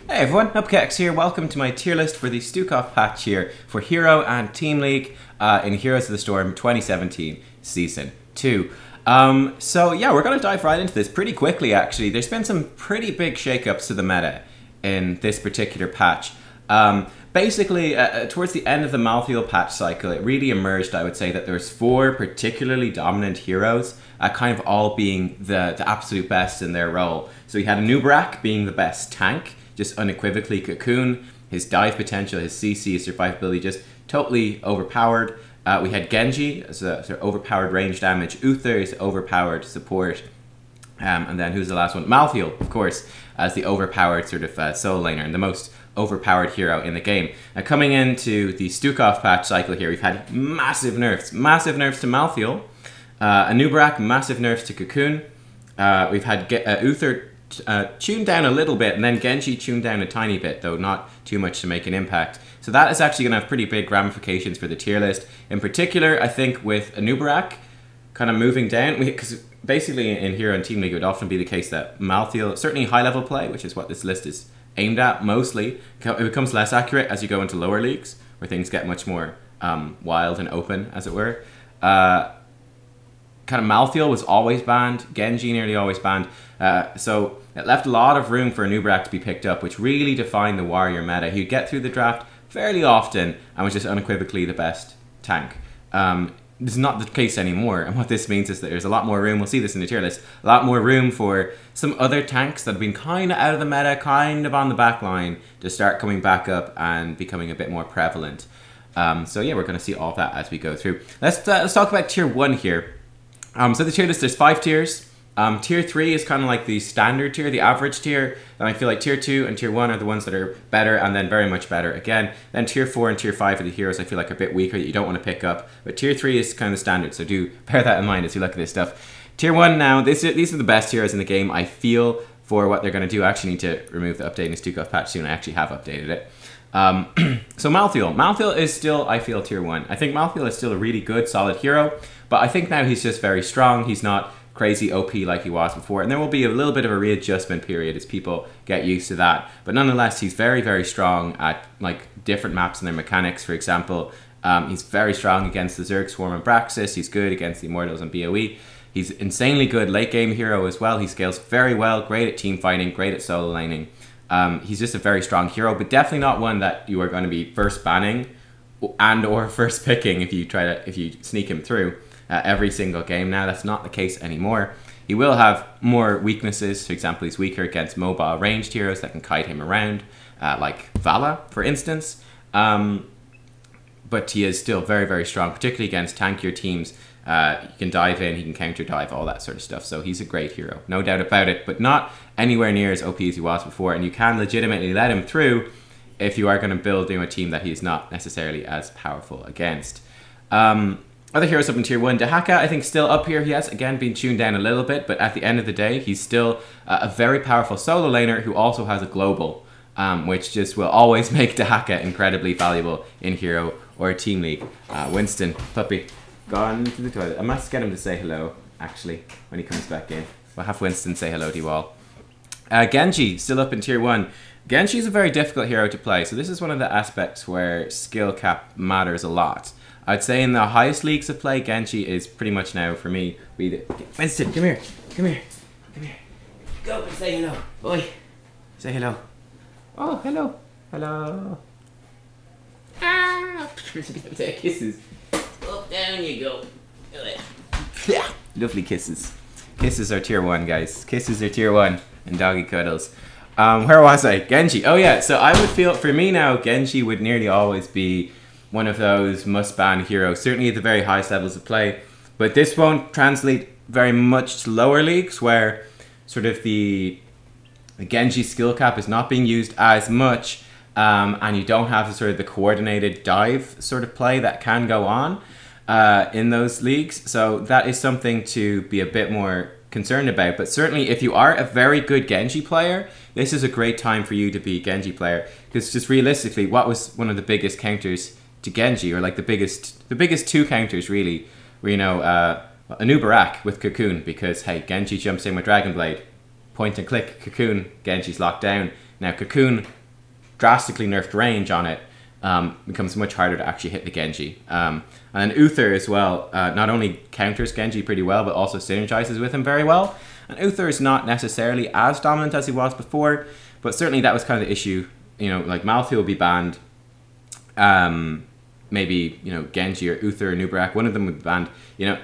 Hey everyone, Nubkeks here. Welcome to my tier list for the Stukov patch here for Hero and Team League in Heroes of the Storm 2017 Season 2. So yeah, we're going to dive right into this pretty quickly actually. There's been some pretty big shakeups to the meta in this particular patch. Basically, towards the end of the Malthael patch cycle, it really emerged, I would say, that there's 4 particularly dominant heroes, kind of all being the absolute best in their role. So you had a Nubkeks being the best tank, just unequivocally Cocoon. His dive potential, his CC, his survivability, just totally overpowered. We had Genji as a sort of overpowered range damage. Uther is overpowered support. And then who's the last one? Malthael, of course, as the overpowered sort of solo laner and the most overpowered hero in the game. Now coming into the Stukov patch cycle here, we've had massive nerfs to Malthael, a Nubkeks, massive nerfs to Cocoon. We've had Uther tuned down a little bit, and then Genji tuned down a tiny bit, though not too much to make an impact. So that is actually going to have pretty big ramifications for the tier list. In particular, I think with a Nubkeks kind of moving down, because basically in Hero and Team League it would often be the case that Malthael, certainly high level play, which is what this list is aimed at mostly, it becomes less accurate as you go into lower leagues, where things get much more wild and open, as it were. Kind of Malthael was always banned, Genji nearly always banned, so it left a lot of room for a Nubkeks to be picked up, which really defined the warrior meta. He'd get through the draft fairly often and was just unequivocally the best tank. This is not the case anymore, and what this means is that there's a lot more room, we'll see this in the tier list, a lot more room for some other tanks that have been kind of out of the meta, kind of on the back line, to start coming back up and becoming a bit more prevalent. So yeah, we're going to see all that as we go through. Let's talk about tier 1 here. So the tier list, there's 5 tiers. Tier 3 is kind of like the standard tier, the average tier. Then I feel like tier 2 and tier 1 are the ones that are better, and then very much better again. Then tier 4 and tier 5 are the heroes I feel like are a bit weaker that you don't want to pick up. But tier 3 is kind of standard, so do bear that in mind as you look at this stuff. Tier 1 now, these are the best heroes in the game, I feel, for what they're going to do. I actually need to remove the update in the Stukov patch soon. I actually have updated it. So Malthael. Malthael is still, I feel, tier 1. I think Malthael is still a really good, solid hero, but I think now he's just very strong. He's not crazy OP like he was before, and there will be a little bit of a readjustment period as people get used to that. But nonetheless, he's very, very strong at like different maps and their mechanics. For example, he's very strong against the Zerg, Swarm, and Braxis. He's good against the Immortals and BOE. He's insanely good late game hero as well. He scales very well, great at team fighting, great at solo laning. He's just a very strong hero, but definitely not one that you are going to be first banning and or first picking if you sneak him through every single game. Now that's not the case anymore. He will have more weaknesses. For example, he's weaker against mobile ranged heroes that can kite him around, like Vala, for instance. But he is still very, very strong, particularly against tankier teams. You can dive in, he can counter dive, all that sort of stuff. So he's a great hero, no doubt about it, but not anywhere near as OP as he was before. And you can legitimately let him through if you are going to build a team that he's not necessarily as powerful against. Other heroes up in tier 1, Dehaka, I think still up here. He has again been tuned down a little bit, but at the end of the day, he's still a very powerful solo laner who also has a global, which just will always make Dehaka incredibly valuable in Hero or Team League. Winston, puppy, gone to the toilet. I must get him to say hello, actually, when he comes back in. We'll have Winston say hello to you all. Genji, still up in tier 1. Genji is a very difficult hero to play, so this is one of the aspects where skill cap matters a lot. I'd say in the highest leagues of play, Genji is pretty much now, for me, Winston, come here, come here, come here. Go and say hello, boy. Say hello. Oh, hello, hello. Ah, kisses. Up, down you go. Lovely kisses. Kisses are tier 1, guys. Kisses are tier 1, and doggy cuddles. Where was I? Genji. Oh yeah, so I would feel, for me now, Genji would nearly always be one of those must-ban heroes, certainly at the very highest levels of play. But this won't translate very much to lower leagues, where sort of the Genji skill cap is not being used as much, and you don't have the coordinated dive sort of play that can go on in those leagues. So that is something to be a bit more concerned about. But certainly if you are a very good Genji player, this is a great time for you to be a Genji player, because just realistically, what was one of the biggest counters to Genji, or like the biggest 2 counters really, were, you know, a Nubkeks with Cocoon, because hey, Genji jumps in with Dragon Blade, point and click, Cocoon, Genji's locked down. Now Cocoon drastically nerfed range on it, becomes much harder to actually hit the Genji. And then Uther as well, not only counters Genji pretty well, but also synergizes with him very well. And Uther is not necessarily as dominant as he was before, but certainly that was kind of the issue. You know, like Malthael will be banned. Maybe, you know, Genji or Uther or Nubkeks, one of them would be banned. You know,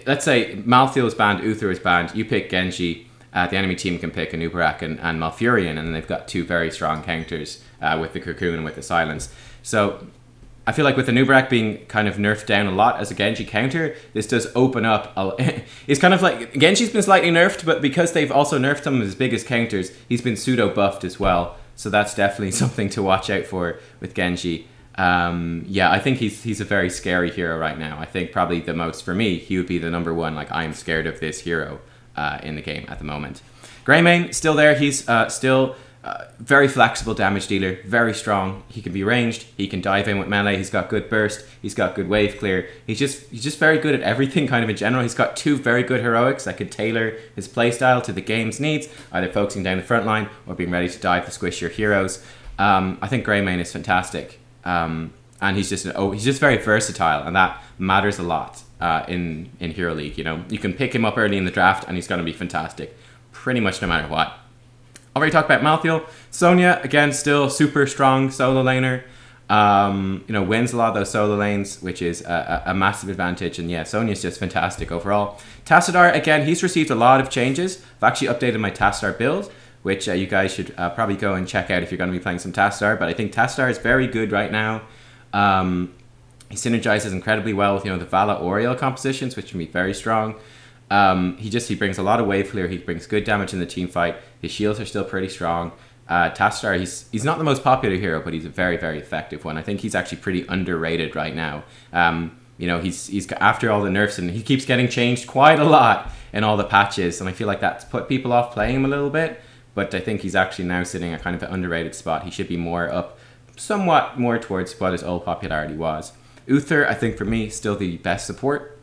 let's say Malthael is banned, Uther is banned, you pick Genji, the enemy team can pick a Nubkeks and Malfurion, and then they've got two very strong counters with the Cocoon and with the Silence. So I feel like with the Nubkeks being kind of nerfed down a lot as a Genji counter, this does open up. It's kind of like Genji's been slightly nerfed, but because they've also nerfed him as big as counters, he's been pseudo buffed as well. So that's definitely something to watch out for with Genji. Yeah, I think he's a very scary hero right now. I think probably the most, for me, he would be the #1. Like, I am scared of this hero in the game at the moment. Greymane, still there. He's still very flexible damage dealer, very strong. He can be ranged. He can dive in with melee. He's got good burst. He's got good wave clear. He's just very good at everything kind of in general. He's got 2 very good heroics that could tailor his playstyle to the game's needs, either focusing down the front line or being ready to dive to squish your heroes. I think Greymane is fantastic. And he's just very versatile, and that matters a lot in Hero League. You know, you can pick him up early in the draft, and he's going to be fantastic, pretty much no matter what. Already talked about Malthael. Sonya, again, still super strong solo laner. You know, wins a lot of those solo lanes, which is a massive advantage. And yeah, Sonya's just fantastic overall. Tassadar, again, he's received a lot of changes. I've actually updated my Tassadar build, which you guys should probably go and check out if you're going to be playing some Tassadar. But I think Tassadar is very good right now. He synergizes incredibly well with, you know, the Vala Oriole compositions, which can be very strong. He brings a lot of wave clear. He brings good damage in the team fight. His shields are still pretty strong. Tassadar, he's not the most popular hero, but he's a very, very effective one. I think he's actually pretty underrated right now. You know, he's after all the nerfs, and he keeps getting changed quite a lot in all the patches, and I feel like that's put people off playing him a little bit. But I think he's actually now sitting at kind of an underrated spot. He should be more up, somewhat more towards what his old popularity was. Uther, I think for me, still the best support.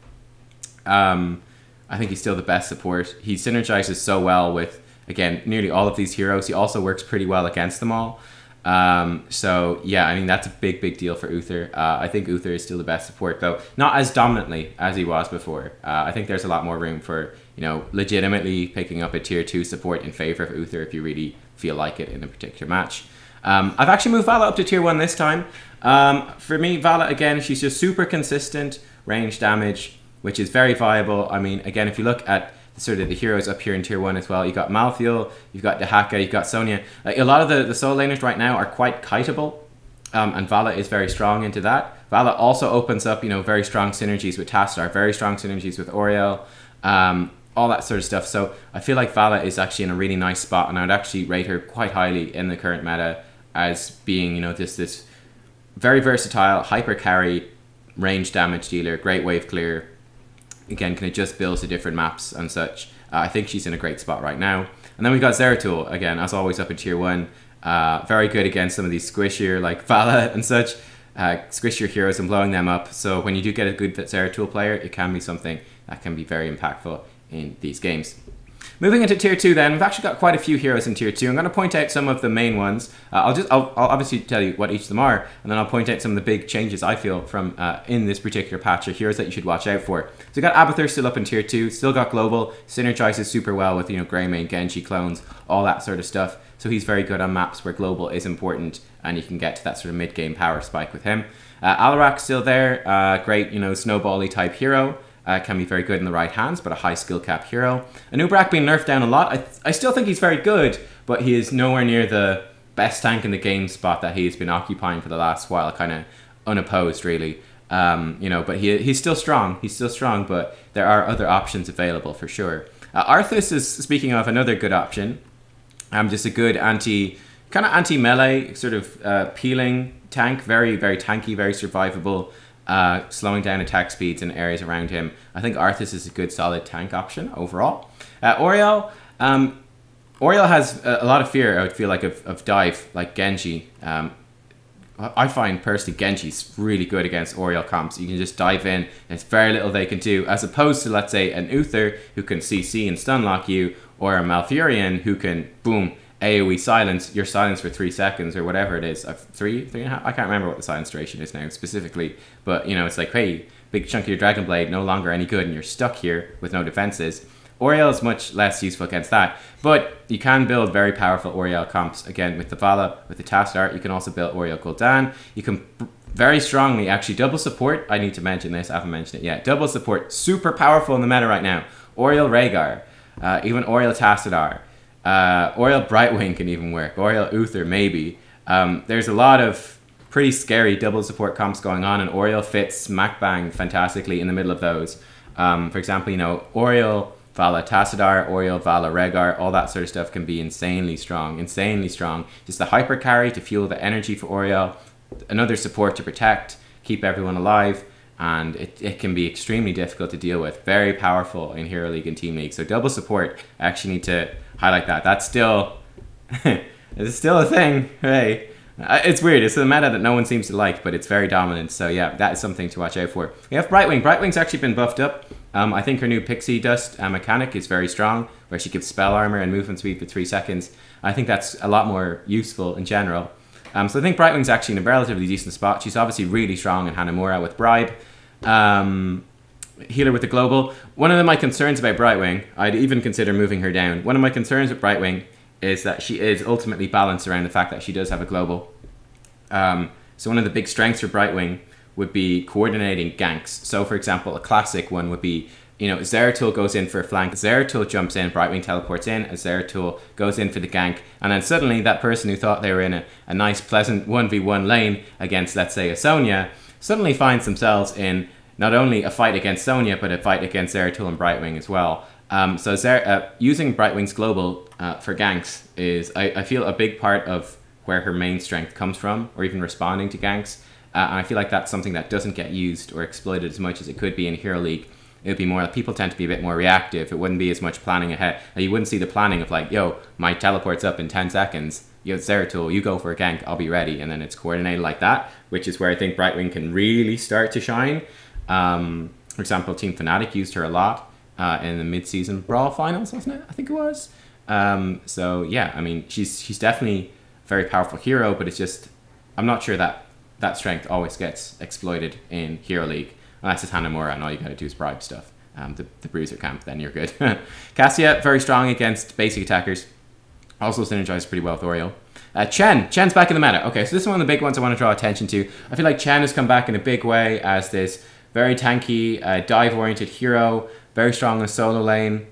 I think he's still the best support. He synergizes so well with, again, nearly all of these heroes. He also works pretty well against them all. So yeah, I mean, that's a big, big deal for Uther. I think Uther is still the best support, though not as dominantly as he was before. I think there's a lot more room for, you know, legitimately picking up a tier 2 support in favor of Uther if you really feel like it in a particular match. I've actually moved Vala up to tier 1 this time. For me, Vala, again, she's just super consistent range damage, which is very viable. I mean, again, if you look at sort of the heroes up here in tier 1 as well, you've got Malthael, you've got Dehaka, you've got Sonya. Like, a lot of the solo laners right now are quite kiteable, and Vala is very strong into that. Vala also opens up, you know, very strong synergies with Tassadar, very strong synergies with Oriole, all that sort of stuff. So I feel like Vala is actually in a really nice spot, and I would actually rate her quite highly in the current meta as being, you know, this very versatile, hyper carry, range damage dealer, great wave clear. Again, can adjust builds to different maps and such. I think she's in a great spot right now. And then we've got Zeratul, again, as always, up in tier 1. Very good against some of these squishier, like Vala and such, squishier heroes and blowing them up. So when you do get a good Zeratul player, it can be something that can be very impactful in these games. Moving into tier 2 then, we've actually got quite a few heroes in tier 2. I'm going to point out some of the main ones. I'll obviously tell you what each of them are, and then I'll point out some of the big changes I feel from in this particular patch, or heroes that you should watch out for. So we've got Abathur still up in tier 2, still got global, synergizes super well with, you know, Greymane, Genji clones, all that sort of stuff. So he's very good on maps where global is important, and you can get to that sort of mid-game power spike with him. Alarak's still there, great, you know, snowbally type hero. Can be very good in the right hands, but a high skill cap hero. Nubkeks being nerfed down a lot. I still think he's very good, but he is nowhere near the best tank in the game spot that he's been occupying for the last while, kind of unopposed, really. You know, but he's still strong. He's still strong, but there are other options available for sure. Arthas is, speaking of, another good option. Just a good kind of anti-melee, sort of peeling tank. Very, very tanky, very survivable. Slowing down attack speeds in areas around him. I think Arthas is a good solid tank option overall. Oriole. Oriole has a lot of fear, I would feel like, of dive, like Genji. I find personally Genji's really good against Oriole comps. You can just dive in, there's very little they can do, as opposed to, let's say, an Uther who can CC and stun lock you, or a Malfurion who can, boom, AoE silence, you're silenced for 3 seconds or whatever it is. 3.5? I can't remember what the silence duration is now specifically. But, you know, it's like, hey, big chunk of your Dragon Blade no longer any good and you're stuck here with no defenses. Oriole is much less useful against that. But you can build very powerful Oriole comps. Again, with the Vala, with the Tassadar, you can also build Oriole Gul'dan. You can very strongly, actually, double support. I need to mention this. I haven't mentioned it yet. Double support, super powerful in the meta right now. Oriole Rhaegar, even Oriole Tassadar. Oriole Brightwing can even work. Oriole Uther, maybe. There's a lot of pretty scary double support comps going on, and Oriole fits smack bang fantastically in the middle of those. For example, you know, Oriole Vala Tassadar, Oriole Vala Rhaegar, all that sort of stuff can be insanely strong. Insanely strong. Just the hyper carry to fuel the energy for Oriole. Another support to protect, keep everyone alive. And it can be extremely difficult to deal with. Very powerful in Hero League and Team League. So double support, I actually need to highlight that. That's still, it's still a thing. Hey, it's weird. It's a meta that no one seems to like, but it's very dominant. So yeah, that is something to watch out for. We have Brightwing. Brightwing's actually been buffed up. I think her new Pixie Dust mechanic is very strong, where she gives spell armor and movement speed for 3 seconds. I think that's a lot more useful in general. So I think Brightwing's actually in a relatively decent spot. She's obviously really strong in Hanamura with Bribe. Healer with the Global. One of my concerns about Brightwing, I'd even consider moving her down. One of my concerns with Brightwing is that she is ultimately balanced around the fact that she does have a Global. So one of the big strengths for Brightwing would be coordinating ganks. So for example, a classic one would be, you know, Zeratul goes in for a flank, Zeratul jumps in, Brightwing teleports in, as Zeratul goes in for the gank, and then suddenly that person who thought they were in a nice, pleasant 1v1 lane against, let's say, a Sonya, suddenly finds themselves in not only a fight against Sonya, but a fight against Zeratul and Brightwing as well. So using Brightwing's Global for ganks is, I feel, a big part of where her main strength comes from, or even responding to ganks. And I feel like that's something that doesn't get used or exploited as much as it could be in Hero League. It would be more, people tend to be a bit more reactive. It wouldn't be as much planning ahead. You wouldn't see the planning of like, yo, my teleport's up in 10 seconds. Yo, Zeratul, you go for a gank, I'll be ready. And then it's coordinated like that, which is where I think Brightwing can really start to shine. For example, Team Fnatic used her a lot in the mid-season Brawl finals, wasn't it? I think it was. So yeah, I mean, she's definitely a very powerful hero, but it's just, I'm not sure that that strength always gets exploited in Hero League. Unless it's Hanamura and all you gotta do is bribe stuff. The bruiser camp, then you're good. Cassia, very strong against basic attackers. Also synergizes pretty well with Oriole. Chen's back in the meta. Okay, so this is one of the big ones I want to draw attention to. I feel like Chen has come back in a big way as this very tanky, dive-oriented hero. Very strong in the solo lane.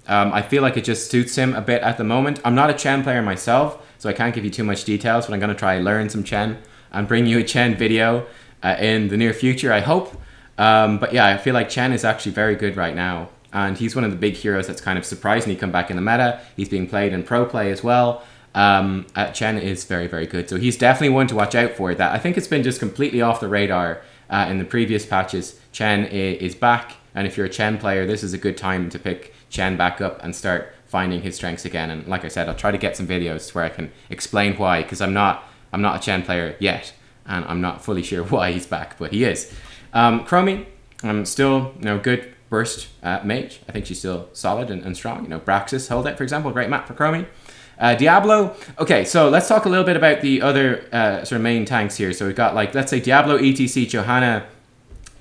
I feel like it just suits him a bit at the moment. I'm not a Chen player myself, so I can't give you too much details, but I'm gonna try learn some Chen and bring you a Chen video in the near future, I hope. But yeah, I feel like Chen is actually very good right now. And he's one of the big heroes that's kind of surprisingly come back in the meta. He's being played in pro play as well. Chen is very, very good. So he's definitely one to watch out for. That I think it's been just completely off the radar in the previous patches. Chen is back. And if you're a Chen player, this is a good time to pick Chen back up and start finding his strengths again. And like I said, I'll try to get some videos where I can explain why, because I'm not a Chen player yet. And I'm not fully sure why he's back, but he is. Chromie, still, good burst mage. I think she's still solid and strong. Braxis, Holdet, for example, great map for Chromie. Diablo. Okay, so let's talk a little bit about the other sort of main tanks here. So we've got, like, let's say Diablo, ETC, Johanna,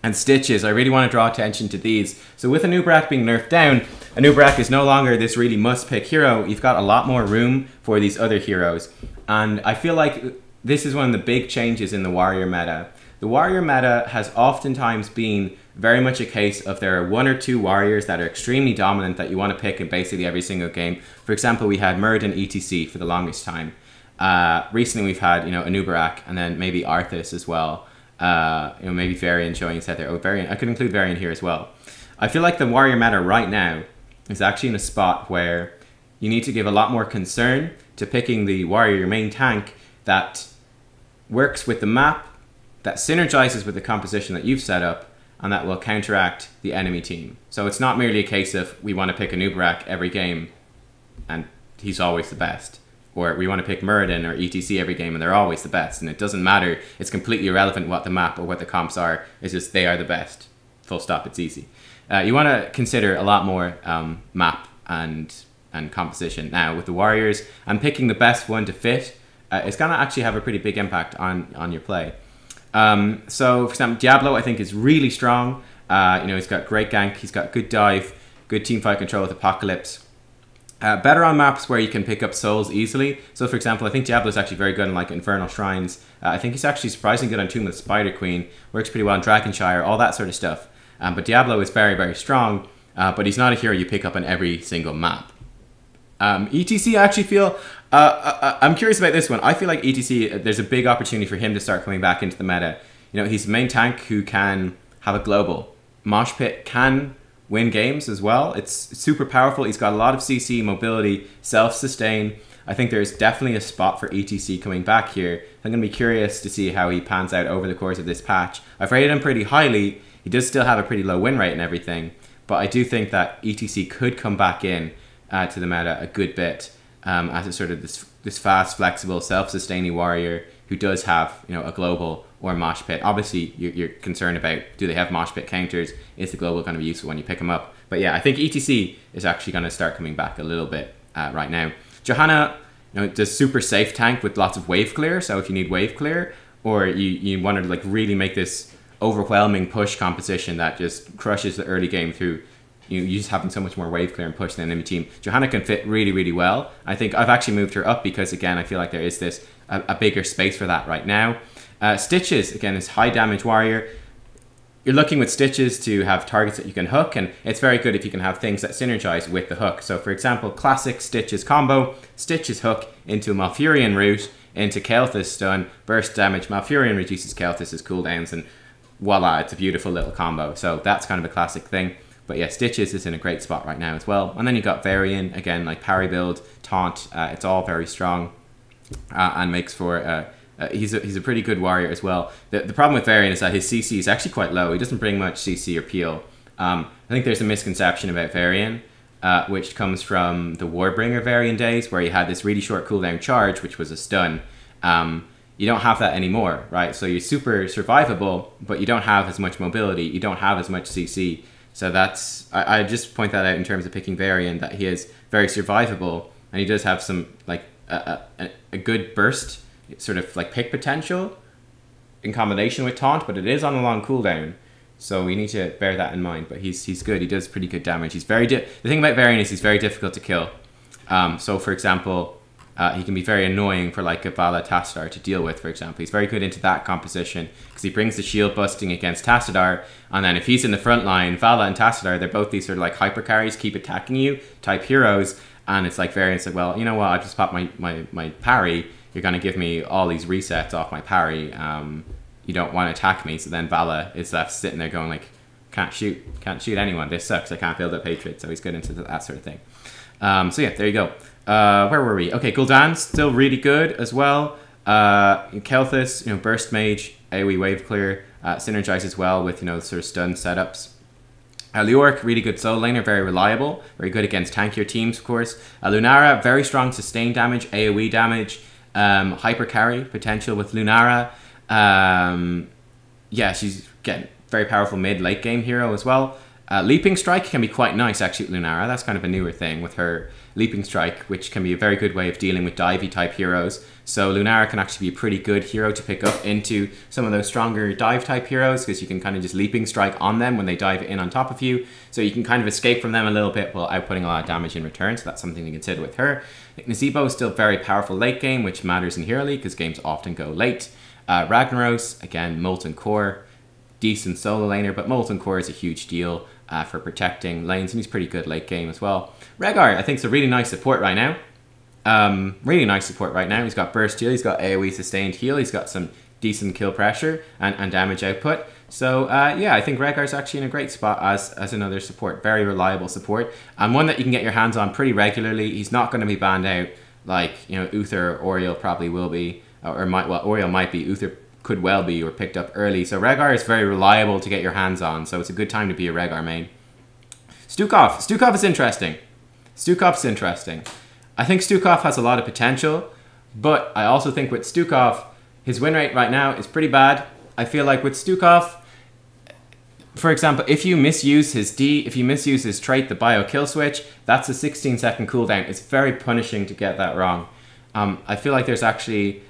and Stitches. I really want to draw attention to these. So with Anub'arak being nerfed down, Anub'arak is no longer this really must-pick hero. You've got a lot more room for these other heroes. And I feel like this is one of the big changes in the warrior meta. The warrior meta has oftentimes been very much a case of there are one or two warriors that are extremely dominant that you want to pick in basically every single game. For example, we had Muradin ETC for the longest time. Recently we've had, Anub'arak and then maybe Arthas as well. Maybe Varian showing his head there. Oh, Varian. I could include Varian here as well. I feel like the warrior meta right now is actually in a spot where you need to give a lot more concern to picking the warrior, your main tank, that works with the map, that synergizes with the composition that you've set up, and that will counteract the enemy team. So it's not merely a case of we want to pick Anub'arak every game and he's always the best. Or we want to pick Muradin or ETC every game and they're always the best. And it doesn't matter, it's completely irrelevant what the map or what the comps are, it's just they are the best. Full stop, it's easy. You want to consider a lot more map and and composition. Now with the warriors, I'm picking the best one to fit. It's gonna actually have a pretty big impact on your play. So for example, Diablo I think is really strong. You know, he's got great gank, he's got good dive, good teamfight control with Apocalypse. Better on maps where you can pick up souls easily. So for example, I think Diablo is actually very good in like Infernal Shrines. I think he's actually surprisingly good on Tomb of the Spider Queen. Works pretty well in Dragonshire, all that sort of stuff. But Diablo is very, very strong. But he's not a hero you pick up on every single map. ETC, I actually feel... I'm curious about this one. I feel like ETC, there's a big opportunity for him to start coming back into the meta. You know, he's the main tank who can have a global. Mosh Pit can win games as well. It's super powerful. He's got a lot of CC, mobility, self-sustain. I think there's definitely a spot for ETC coming back here. I'm going to be curious to see how he pans out over the course of this patch. I've rated him pretty highly. He does still have a pretty low win rate and everything, but I do think that ETC could come back in to the meta a good bit as a sort of this fast, flexible, self-sustaining warrior who does have, you know, a global or mosh pit. Obviously, you're concerned about, do they have mosh pit counters? Is the global going to be useful when you pick them up? But yeah, I think ETC is actually going to start coming back a little bit right now. Johanna, you know, does super safe tank with lots of wave clear. So if you need wave clear, or you want to like really make this overwhelming push composition that just crushes the early game through you just having so much more wave clear and push than enemy team, Johanna can fit really, really well. I think I've actually moved her up because, again, I feel like there is this a bigger space for that right now. Stitches, again, is high damage warrior. You're looking with Stitches to have targets that you can hook, and it's very good if you can have things that synergize with the hook. So, for example, classic Stitches combo, Stitches hook into Malfurion root, into Kael'thas stun, burst damage, Malfurion reduces Kael'thas' cooldowns, and voila, it's a beautiful little combo. So that's kind of a classic thing. But yeah, Stitches is in a great spot right now as well. And then you've got Varian, again, like parry build, taunt, it's all very strong and makes for... he's a pretty good warrior as well. The problem with Varian is that his CC is actually quite low. He doesn't bring much CC or peel. I think there's a misconception about Varian, which comes from the Warbringer Varian days, where he had this really short cooldown charge, which was a stun. You don't have that anymore, right? So you're super survivable, but you don't have as much mobility. You don't have as much CC. So that's, I just point that out in terms of picking Varian, that he is very survivable, and he does have some, like, a good burst, sort of like pick potential in combination with taunt, but it is on a long cooldown. So we need to bear that in mind, but he's good. He does pretty good damage. He's very, the thing about Varian is he's very difficult to kill. So for example, he can be very annoying for like a Vala Tassadar to deal with, for example. He's very good into that composition because he brings the shield busting against Tassadar, and then if he's in the front line, Vala and Tassadar, they're both these sort of like hyper carries, keep attacking you type heroes, and it's like Variant's like, well, you know what, I just popped my parry, you're going to give me all these resets off my parry, you don't want to attack me, so then Vala is left sitting there going like, can't shoot anyone, this sucks, I can't build up hatred, so he's good into that sort of thing. So yeah, there you go. Where were we? Okay, Gul'dan's still really good as well. Kael'thas, you know, burst mage, AoE wave clear, synergizes well with, you know, sort of stun setups. Leoric, really good solo laner, very reliable, very good against tankier teams, of course. Lunara, very strong sustain damage, AoE damage, hyper carry potential with Lunara. Yeah, she's getting very powerful mid-late game hero as well. Leaping Strike can be quite nice actually with Lunara. That's kind of a newer thing with her Leaping Strike, which can be a very good way of dealing with divey type heroes. So Lunara can actually be a pretty good hero to pick up into some of those stronger dive type heroes, because you can kind of just Leaping Strike on them when they dive in on top of you. So you can kind of escape from them a little bit while outputting a lot of damage in return. So that's something to consider with her. Nazeebo is still very powerful late game, which matters in Hero League because games often go late. Ragnaros, again, Molten Core, decent solo laner, but Molten Core is a huge deal for protecting lanes, and he's pretty good late game as well. Rhaegar, I think, is a really nice support right now. Really nice support right now. He's got burst heal, he's got AoE sustained heal, he's got some decent kill pressure and damage output. So yeah, I think Rhaegar's actually in a great spot as another support, very reliable support, and one that you can get your hands on pretty regularly. He's not going to be banned out like, you know, Uther or Oriole probably will be, or might, well, Oriole might be, Uther could well be, or picked up early. So Rhaegar is very reliable to get your hands on, so it's a good time to be a Rhaegar main. Stukov is interesting. Stukov's interesting. I think Stukov has a lot of potential, but I also think with Stukov, his win rate right now is pretty bad. I feel like with Stukov, for example, if you misuse his if you misuse his trait, the bio kill switch, that's a 16-second cooldown. It's very punishing to get that wrong. I feel like there's actually,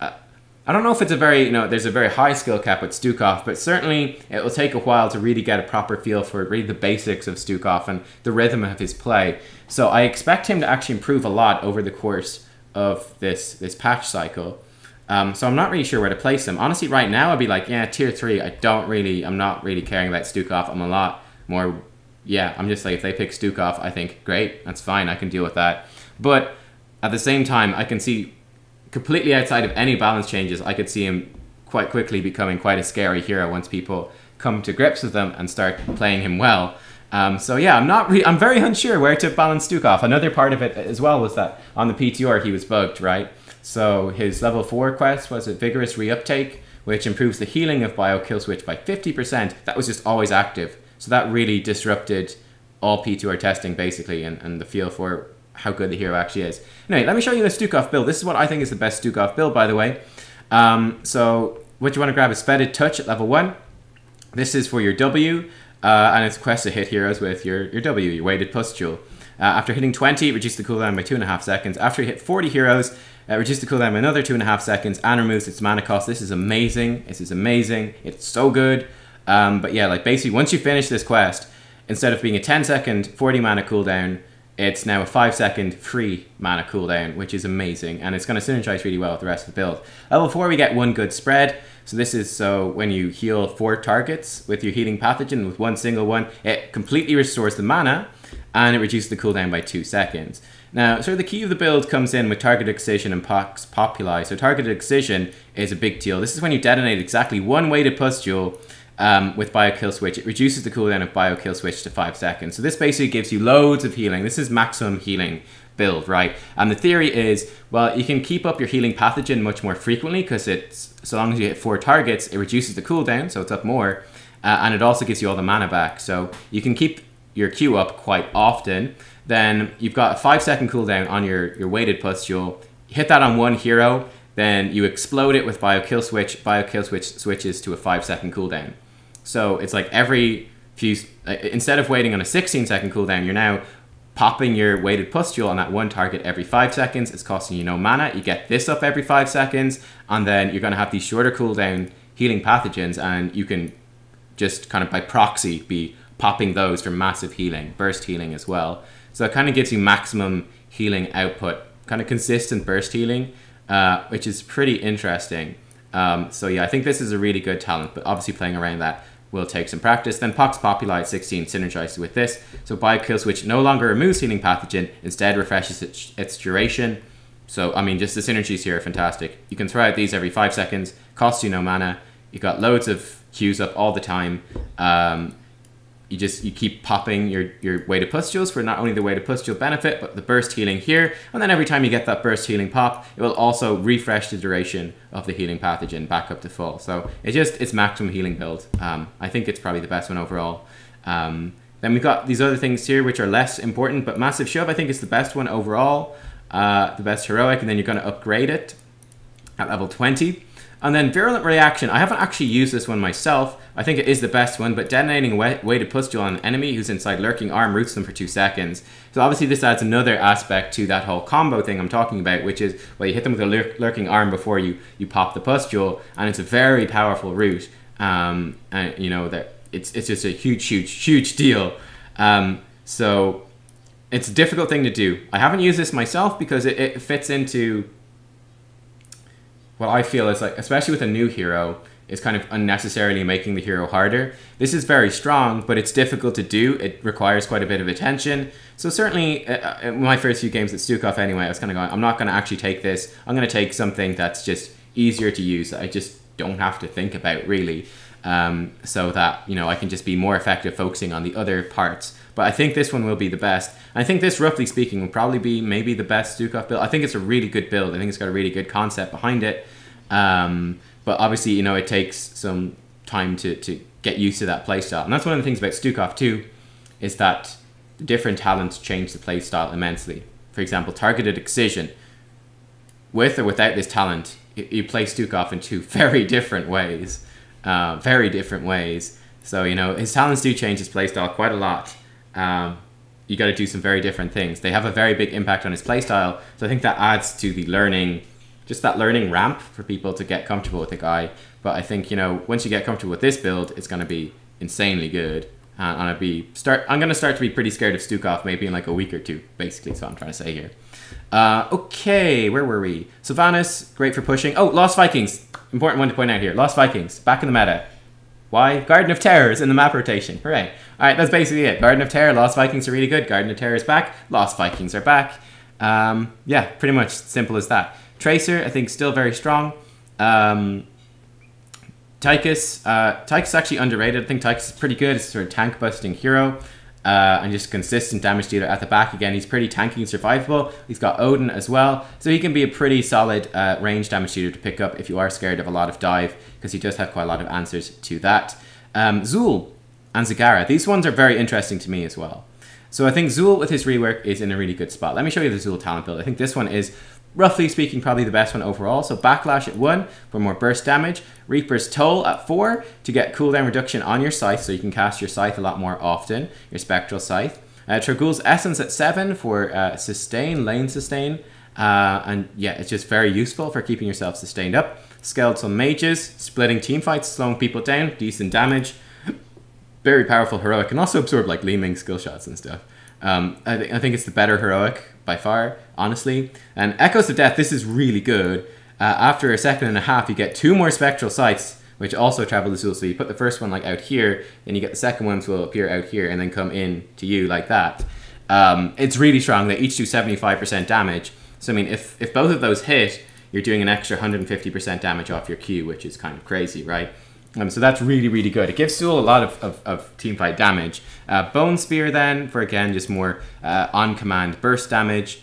I don't know if it's a very, there's a very high skill cap with Stukov, but certainly it will take a while to really get a proper feel for really the basics of Stukov and the rhythm of his play. So I expect him to actually improve a lot over the course of this patch cycle. So I'm not really sure where to place him. Honestly, right now I'd be like, yeah, tier 3. I'm not really caring about Stukov. I'm a lot more, yeah, I'm just like, if they pick Stukov, I think, great, that's fine, I can deal with that. But at the same time, I can see completely outside of any balance changes, I could see him quite quickly becoming quite a scary hero once people come to grips with him and start playing him well. So yeah, I'm very unsure where to balance Stukov. Another part of it as well was that on the PTR he was bugged, right? So his level 4 quest was a Vigorous Reuptake, which improves the healing of Bio Kill Switch by 50%. That was just always active. So that really disrupted all PTR testing basically and the feel for how good the hero actually is. Anyway, let me show you the Stukov build. This is what I think is the best Stukov build, by the way. So what you want to grab is Fetid Touch at level 1. This is for your W, and it's a quest to hit heroes with your W, your Weighted Pustule. After hitting 20, reduce the cooldown by 2.5 seconds. After you hit 40 heroes, reduce the cooldown by another 2.5 seconds and removes its mana cost. This is amazing. This is amazing. It's so good. But yeah, like basically once you finish this quest, instead of being a 10-second 40 mana cooldown, it's now a 5-second free mana cooldown, which is amazing, and it's going to synergize really well with the rest of the build. Level 4, we get one good spread. So this is so when you heal 4 targets with your healing pathogen with one single one, it completely restores the mana, and it reduces the cooldown by 2 seconds. Now, sort of the key of the build comes in with Targeted Excision and Pox Populi. So Targeted Excision is a big deal. This is when you detonate exactly one Weighted Pustule with Bio Kill Switch. It reduces the cooldown of Bio Kill Switch to 5 seconds. So this basically gives you loads of healing. This is maximum healing build, right? And the theory is, well, you can keep up your healing pathogen much more frequently because it's, so long as you hit 4 targets, it reduces the cooldown, so it's up more, and it also gives you all the mana back. So you can keep your Q up quite often. Then you've got a 5-second cooldown on your Weighted Pustule. You hit that on one hero, then you explode it with Bio Kill Switch. Bio Kill Switch switches to a 5-second cooldown. So it's like every few, instead of waiting on a 16-second cooldown, you're now popping your Weighted Pustule on that one target every 5 seconds. It's costing you no mana. You get this up every 5 seconds, and then you're going to have these shorter cooldown healing pathogens, and you can just kind of by proxy be popping those for massive healing, burst healing as well. So it kind of gives you maximum healing output, kind of consistent burst healing, which is pretty interesting. So yeah, I think this is a really good talent, but obviously playing around that will take some practice. Then Pox Populi at 16 synergizes with this. So Bio Kill Switch no longer removes healing pathogen, instead refreshes its duration. So, I mean, just the synergies here are fantastic. You can throw out these every 5 seconds, costs you no mana. You've got loads of Qs up all the time. You keep popping your Weighted Pustules for not only the Weighted Pustule benefit, but the burst healing here. And then every time you get that burst healing pop, it will also refresh the duration of the healing pathogen back up to full. So it's maximum healing build. I think it's probably the best one overall. Then we've got these other things here which are less important, but Massive Shove I think is the best one overall. The best heroic, and then you're going to upgrade it at level 20. And then Virulent Reaction, I haven't actually used this one myself. I think it is the best one, but detonating a Weighted Pustule on an enemy who's inside Lurking Arm roots them for 2 seconds. So obviously this adds another aspect to that whole combo thing I'm talking about, which is, well, you hit them with a Lurking Arm before you pop the Pustule, and it's a very powerful root. And you know, that it's just a huge deal. So it's a difficult thing to do. I haven't used this myself because it fits into what I feel is like, especially with a new hero, is kind of unnecessarily making the hero harder. This is very strong, but it's difficult to do. It requires quite a bit of attention. So certainly, in my first few games at Stukov anyway, I was kind of going, I'm not going to actually take this. I'm going to take something that's just easier to use, that I just don't have to think about really, so that, you know, I can just be more effective focusing on the other parts. But I think this one will be the best. I think this, roughly speaking, will probably be maybe the best Stukov build. I think it's a really good build. I think it's got a really good concept behind it. But obviously, you know, it takes some time to get used to that playstyle. And that's one of the things about Stukov too, is that the different talents change the playstyle immensely. For example, Targeted Excision. With or without this talent, you play Stukov in 2 very different ways. So, you know, his talents do change his playstyle quite a lot. You got to do some very different things. They have a very big impact on his playstyle. So I think that adds to the learning, just that learning ramp for people to get comfortable with the guy. But I think, you know, once you get comfortable with this build, it's going to be insanely good. And I'm going to start to be pretty scared of Stukov maybe in like a week or two, basically. That's what I'm trying to say here. Okay, where were we? Sylvanas, great for pushing. Oh, Lost Vikings. Important one to point out here. Lost Vikings, back in the meta. Why? Garden of Terror is in the map rotation. Hooray. Alright, that's basically it. Garden of Terror, Lost Vikings are really good. Garden of Terror is back. Lost Vikings are back. Yeah, pretty much simple as that. Tracer, I think, still very strong. Tychus is actually underrated. I think Tychus is pretty good. It's a sort of tank busting hero. And just consistent damage dealer at the back. Again, he's pretty tanky and survivable. He's got Odin as well. So he can be a pretty solid range damage dealer to pick up if you are scared of a lot of dive, because he does have quite a lot of answers to that. Zul and Sagara. These ones are very interesting to me as well. So I think Zul with his rework is in a really good spot. Let me show you the Zul talent build. I think this one is, roughly speaking, probably the best one overall. So Backlash at 1 for more burst damage. Reaper's Toll at 4 to get cooldown reduction on your Scythe, so you can cast your Scythe a lot more often, your Spectral Scythe. Tragul's Essence at 7 for sustain, lane sustain. And yeah, it's just very useful for keeping yourself sustained up. Skeletal Mages, splitting teamfights, slowing people down, decent damage. Very powerful heroic, can also absorb like Li Ming skill shots and stuff. I think it's the better heroic by far, honestly. And Echoes of Death, this is really good. After a second and a half, you get 2 more Spectral Scythes, which also travel the Zul. So you put the first one like out here, then you get the second ones will appear out here and then come in to you like that. It's really strong. They each do 75% damage. So I mean, if both of those hit, you're doing an extra 150% damage off your Q, which is kind of crazy, right? So that's really, really good. It gives Zul a lot of teamfight damage. Bone Spear then, for again, just more on-command burst damage.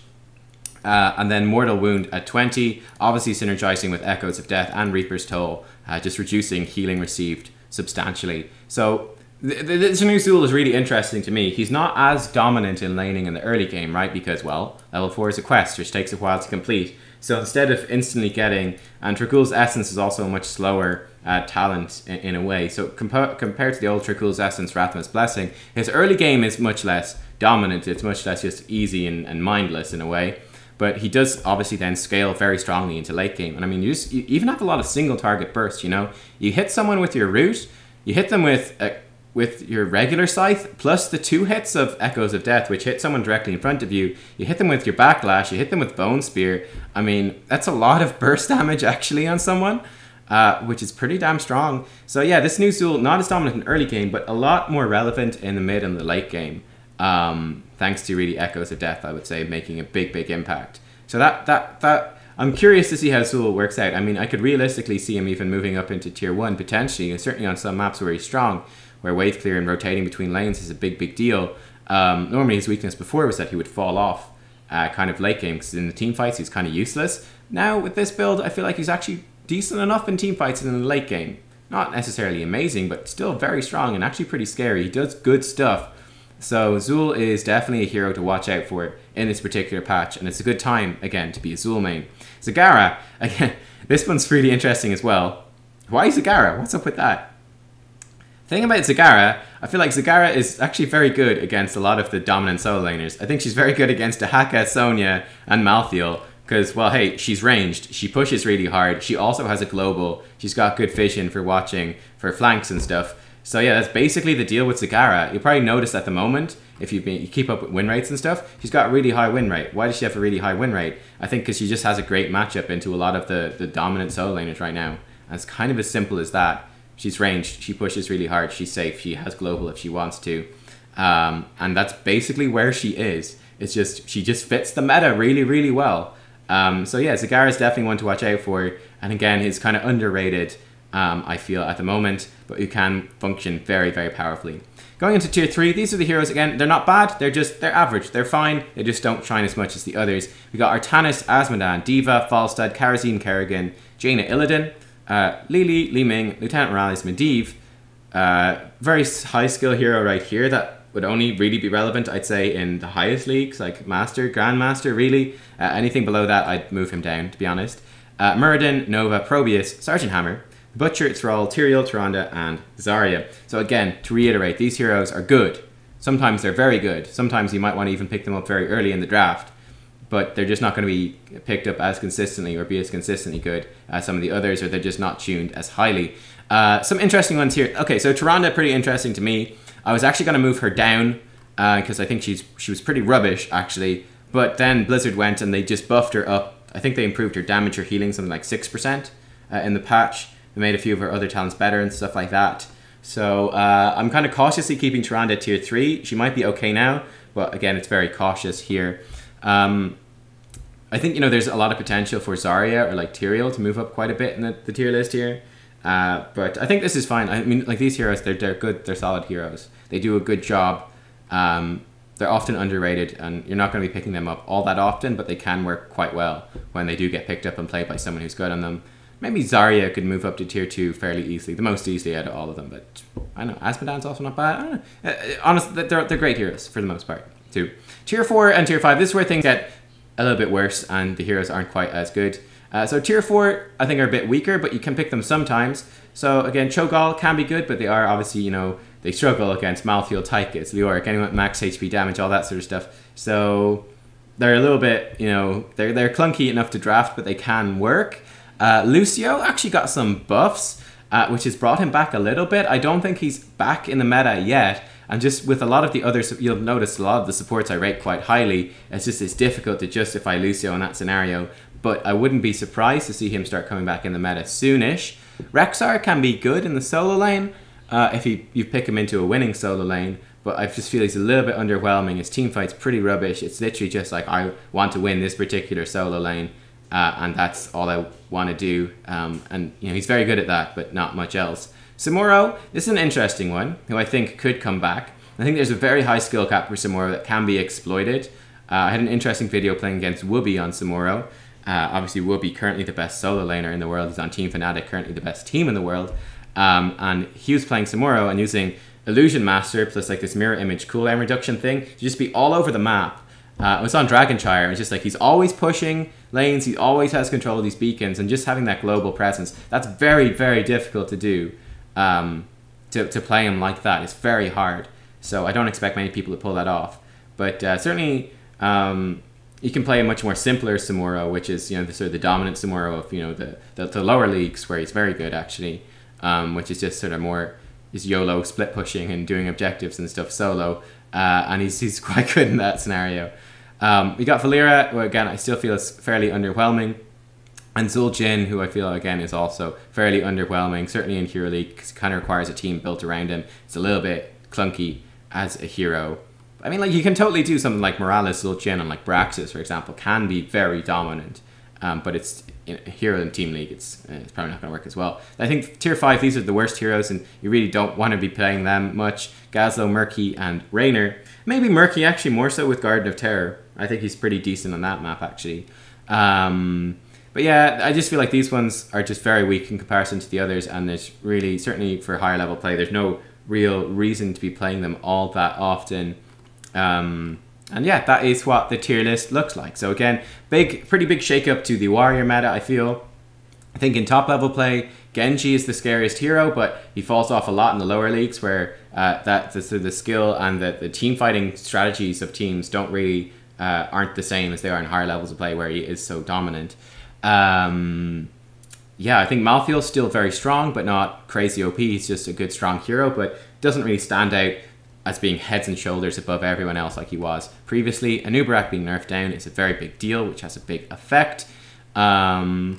And then Mortal Wound at 20, obviously synergizing with Echoes of Death and Reaper's Toll, just reducing healing received substantially. So this new Zul is really interesting to me. He's not as dominant in laning in the early game, right? Because, well, level 4 is a quest, which takes a while to complete. So instead of instantly getting, and Tragul's Essence is also a much slower talent in a way. So compared to the old Tragul's Essence, Rathma's Blessing, his early game is much less dominant. It's much less just easy and mindless in a way. But he does obviously then scale very strongly into late game. And I mean, you even have a lot of single target bursts, you know? You hit someone with your root, you hit them with your regular Scythe, plus the 2 hits of Echoes of Death, which hit someone directly in front of you. You hit them with your Backlash, you hit them with Bone Spear. I mean, that's a lot of burst damage actually on someone, which is pretty damn strong. So yeah, this new Zul, not as dominant in early game, but a lot more relevant in the mid and the late game. Thanks to really Echoes of Death, I would say, making a big, big impact. So that I'm curious to see how Zul works out. I mean, I could realistically see him even moving up into tier 1 potentially, and certainly on some maps where he's strong, where wave clear and rotating between lanes is a big, big deal. Normally his weakness before was that he would fall off kind of late game, because in the team fights he's kind of useless. Now with this build, I feel like he's actually decent enough in team fights and in the late game. Not necessarily amazing, but still very strong and actually pretty scary. He does good stuff. So Zul is definitely a hero to watch out for in this particular patch, and it's a good time, again, to be a Zul main. Sagara, again, this one's really interesting as well. Why Sagara? What's up with that? Thing about Sagara, I feel like Sagara is actually very good against a lot of the dominant solo laners. I think she's very good against Dahaka, Sonya, and Malthael, because, well, hey, she's ranged, she pushes really hard, she also has a global, she's got good vision for watching for flanks and stuff. So yeah, that's basically the deal with Sagara. You'll probably notice at the moment, if you keep up with win rates and stuff, she's got a really high win rate. Why does she have a really high win rate? I think because she just has a great matchup into a lot of the dominant solo laners right now. And it's kind of as simple as that. She's ranged, she pushes really hard, she's safe, she has global if she wants to. And that's basically where she is. It's just, she just fits the meta really, really well. So yeah, Sagara is definitely one to watch out for. And again, he's kind of underrated, I feel, at the moment, but who can function very, very powerfully. Going into tier 3, these are the heroes. Again, they're not bad, they're average, they're fine, they just don't shine as much as the others. We got Artanis, Azmodan, Diva, Falstad, Karazine, Kerrigan, Jaina Illidan, Lili, Li Ming, Lieutenant Morales, Medivh. Very high skill hero right here that would only really be relevant, I'd say, in the highest leagues, like Master, Grandmaster, really. Anything below that, I'd move him down, to be honest. Muradin, Nova, Probius, Sergeant Hammer, Butcher, it's Thrall, Tyrael, Tyrande, and Zarya. So again, to reiterate, these heroes are good. Sometimes they're very good. Sometimes you might want to even pick them up very early in the draft. But they're just not going to be picked up as consistently or be as consistently good as some of the others, or they're just not tuned as highly. Some interesting ones here. Okay, so Tyrande, pretty interesting to me. I was actually going to move her down because I think she was pretty rubbish, actually. But then Blizzard went and they just buffed her up. I think they improved her damage or healing something like 6% in the patch. They made a few of her other talents better and stuff like that. So I'm kind of cautiously keeping Tyrande at tier 3. She might be okay now, but again, it's very cautious here. I think, you know, there's a lot of potential for Zarya or like Tyrael to move up quite a bit in the tier list here. But I think this is fine. I mean, like these heroes, they're good, they're solid heroes. They do a good job. They're often underrated and you're not going to be picking them up all that often, but they can work quite well when they do get picked up and played by someone who's good on them. Maybe Zarya could move up to tier 2 fairly easily, the most easily out of all of them, but I don't know, Asmodan's also not bad. I don't know. Honestly, they're great heroes for the most part too. Tier 4 and tier 5, this is where things get a little bit worse and the heroes aren't quite as good. So tier 4 I think are a bit weaker, but you can pick them sometimes. So again, Cho'Gall can be good, but they are obviously, you know, they struggle against Malthael, Tychus, Leoric, anyone with max HP damage, all that sort of stuff. So they're a little bit, you know, they're clunky enough to draft, but they can work. Lucio actually got some buffs, which has brought him back a little bit. I don't think he's back in the meta yet. And just with a lot of the others, you'll notice a lot of the supports I rate quite highly. It's difficult to justify Lucio in that scenario. But I wouldn't be surprised to see him start coming back in the meta soonish. Rexxar can be good in the solo lane if you pick him into a winning solo lane. But I just feel he's a little bit underwhelming. His team fight's pretty rubbish. It's literally just like, I want to win this particular solo lane. And that's all I want to do. And you know, he's very good at that, but not much else. Samuro, this is an interesting one, who I think could come back. I think there's a very high skill cap for Samuro that can be exploited. I had an interesting video playing against Wooby on Samuro. Obviously, Wooby, currently the best solo laner in the world. He's on Team Fnatic, currently the best team in the world. And he was playing Samuro and using Illusion Master plus like this mirror image cooldown reduction thing to just be all over the map. It was on Dragonshire. It's just like he's always pushing lanes. He always has control of these beacons, and just having that global presence, that's very, very difficult to do. To play him like that, it's very hard. So I don't expect many people to pull that off. But certainly, you can play a much more simpler Samuro, which is, you know, the sort of the dominant Samuro of, you know, the lower leagues, where he's very good actually, which is just sort of more is YOLO split pushing and doing objectives and stuff solo, and he's quite good in that scenario. We got Valeera, who again I still feel is fairly underwhelming, and Zul'jin, who I feel again is also fairly underwhelming, certainly in Hero League, because it kind of requires a team built around him. It's a little bit clunky as a hero. I mean, like, you can totally do something like Morales, Zul'jin, and like Braxis, for example, can be very dominant, but it's in a hero in Team League, it's probably not going to work as well. I think tier 5, these are the worst heroes, and you really don't want to be playing them much. Gazlo, Murky, and Raynor. Maybe Murky actually more so with Garden of Terror. I think he's pretty decent on that map actually. But yeah, I just feel like these ones are just very weak in comparison to the others, and there's really, certainly for higher level play, there's no real reason to be playing them all that often. And yeah, that is what the tier list looks like. So again, pretty big shake up to the warrior meta, I feel. I think in top level play, Genji is the scariest hero, but he falls off a lot in the lower leagues, where the skill and the team fighting strategies of teams don't really aren't the same as they are in higher levels of play, where he is so dominant. Yeah, I think Malthael's still very strong, but not crazy OP. He's just a good, strong hero, but doesn't really stand out as being heads and shoulders above everyone else like he was previously. Anubarak being nerfed down is a very big deal, which has a big effect. Yeah,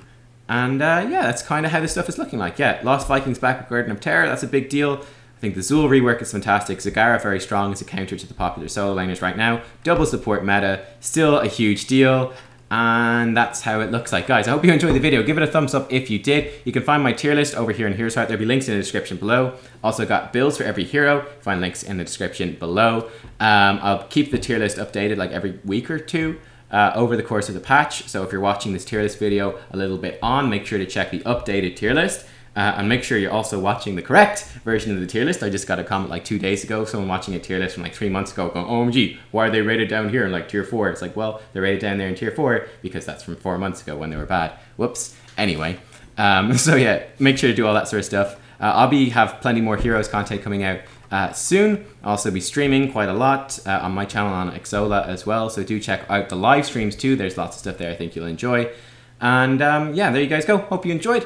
that's kind of how this stuff is looking like. Yeah, lost Vikings back with Garden of Terror, that's a big deal. I think the Zul rework is fantastic. Sagara very strong as a counter to the popular solo laners right now. Double support meta, still a huge deal. And that's how it looks like. Guys, I hope you enjoyed the video. Give it a thumbs up if you did. You can find my tier list over here in Heroes Heart. There'll be links in the description below. Also got builds for every hero. Find links in the description below. I'll keep the tier list updated like every week or two over the course of the patch. So if you're watching this tier list video a little bit on, make sure to check the updated tier list. And make sure you're also watching the correct version of the tier list. I just got a comment like 2 days ago, someone watching a tier list from like 3 months ago going, OMG, why are they rated down here in like tier 4? It's like, well, they're rated down there in tier 4 because that's from 4 months ago when they were bad. Whoops. Anyway, So yeah, make sure to do all that sort of stuff. I'll have plenty more Heroes content coming out soon. I'll also be streaming quite a lot on my channel on Xola as well. So do check out the live streams too. There's lots of stuff there I think you'll enjoy. And yeah, there you guys go. Hope you enjoyed.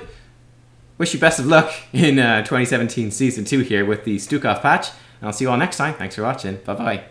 Wish you best of luck in 2017 Season 2 here with the Stukov patch. And I'll see you all next time. Thanks for watching. Bye-bye.